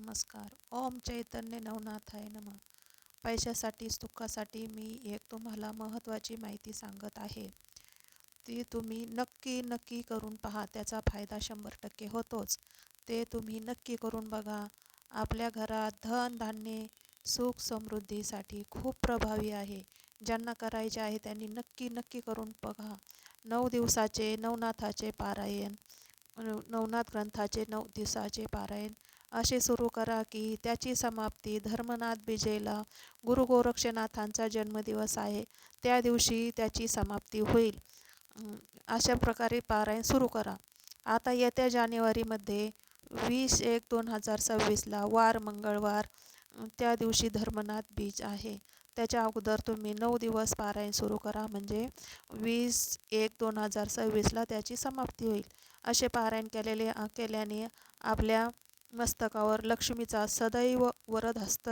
नमस्कार. ओम चैतन्य नवनाथाय नमः. पैशासाठी सुखासाठी मी एक तुम्हाला महत्त्वाची माहिती सांगत आहे. ती तुम्ही नक्की नक्की करून पहा. त्याचा फायदा 100% होतोच. ते तुम्ही नक्की करून बघा. आपल्या घरात धन धान्य सुख समृद्धीसाठी खूप प्रभावी आहे. ज्यांना करायचे आहे त्यांनी नक्की नक्की करून बघा. 9 दिवसाचे नवनाथाचे पारायण, नवनाथ ग्रंथाचे 9 दिवसाचे पारायण असे सुरू करा की त्याची समाप्ती धर्मनाथ बिजेला गुरु गोरक्षनाथांचा जन्मदिवस आहे त्या दिवशी त्याची समाप्ती होईल. अशा प्रकारे पारायण सुरू करा. आता येत्या जानेवारीमध्ये 20/1/2026ला वार मंगळवार, त्या दिवशी धर्मनाथ बीज आहे. त्याच्या अगोदर तुम्ही 9 दिवस पारायण सुरू करा, म्हणजे 20/1/2026ला त्याची समाप्ती होईल. असे पारायण केल्याने आपल्या मस्तकावर लक्ष्मीचा सदैव वरदहस्त